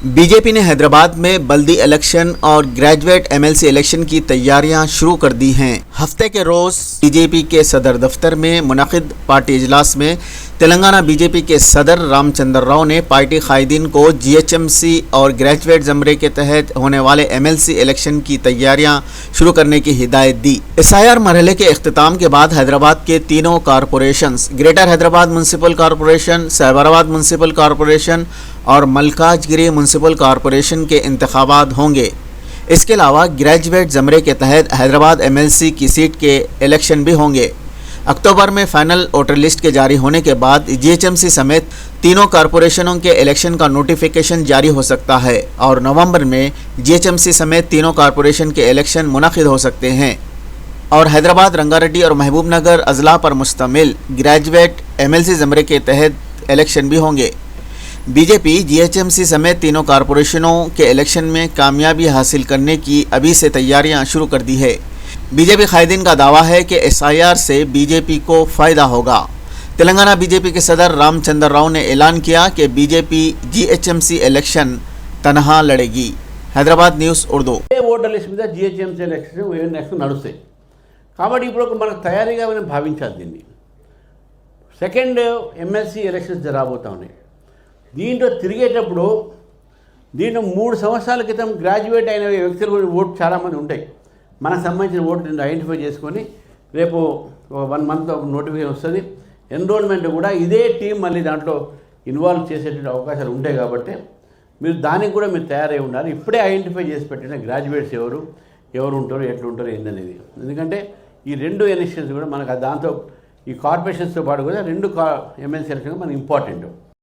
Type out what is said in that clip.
BJP ने हैदराबाद में बल्दी election और ग्रेजुएट एमएलसी इलेक्शन की तैयारियां शुरू कर दी हैं। हफ्ते के रोज बीजेपी के सदर दफ्तर में मुनक़िद पार्टी इजलास में तेलंगाना बीजेपी के सदर रामचंद्र राव ने पार्टी कायदीन को जीएचएमसी और ग्रेजुएट ज़मरे के तहत होने वाले एमएलसी इलेक्शन की तैयारियां शुरू करने की हिदायत दी। एसआईआर मरहले के अख्तिताम के बाद हैदराबाद के तीनों corporations greater Hyderabad municipal corporation, Cyberabad municipal corporation और मलकाजगिरी म्यूनसिपल कॉरपोरेशन के इंतखाबात होंगे। इसके अलावा ग्रेजुएट ज़मरे के तहत हैदराबाद एमएलसी की सीट के इलेक्शन भी होंगे। अक्टूबर में फाइनल वोटर लिस्ट के जारी होने के बाद जीएचएमसी समेत तीनों कॉरपोरेशनों के इलेक्शन का नोटिफिकेशन जारी हो सकता है और नवंबर में जीएचएमसी समेत तीनों कॉरपोरेशन के इलेक्शन मुनक़िद हो सकते हैं और हैदराबाद, रंगारेड्डी और महबूब नगर अजला पर मुश्तमिल ग्रेजुएट एमएलसी ज़मरे के तहत इलेक्शन भी होंगे। बीजेपी जीएचएमसी समेत तीनों कॉरपोरेशनों के इलेक्शन में कामयाबी हासिल करने की अभी से तैयारियां शुरू कर दी है। बीजेपी कायदीन का दावा है कि एसआईआर से बीजेपी को फ़ायदा होगा। तेलंगाना बीजेपी के सदर रामचंद्र राव ने ऐलान किया कि बीजेपी जीएचएमसी इलेक्शन तनहा लड़ेगी। Hyderabad news Urdu. Voter list మీద జిహెచ్ఎంసీ ఎలక్షన్ నడుస్తాయి కాబట్టి ఇప్పుడు మనకు తయారీగా మనం భావించాలి దీన్ని. సెకండ్ ఎమ్మెల్సీ ఎలక్షన్స్ జరగబోతా ఉన్నాయి. దీంట్లో తిరిగేటప్పుడు దీంట్లో 3 సంవత్సరాల క్రితం గ్రాడ్యుయేట్ అయిన వ్యక్తులు కూడా ఓటు చాలామంది ఉంటాయి. మనకు సంబంధించిన ఓటు ఐడెంటిఫై చేసుకొని రేపు 1 మంత్ నోటిఫికేషన్ వస్తుంది. ఎన్రోల్మెంట్ కూడా ఇదే టీం మళ్ళీ దాంట్లో ఇన్వాల్వ్ చేసేటువంటి అవకాశాలు ఉంటాయి కాబట్టి మీరు దానికి కూడా మీరు తయారై ఉండాలి. ఇప్పుడే ఐడెంటిఫై చేసి పెట్టిన గ్రాడ్యుయేట్స్ ఎవరు ఉంటారు, ఎట్లా ఉంటారు ఏందనేది. ఎందుకంటే ఈ 2 ఎలక్షన్స్ కూడా మనకు దాంతో ఈ కార్పొరేషన్స్తో పాటు కూడా 2 ఎమ్మెల్సీ ఎలక్షన్ మనకు ఇంపార్టెంట్.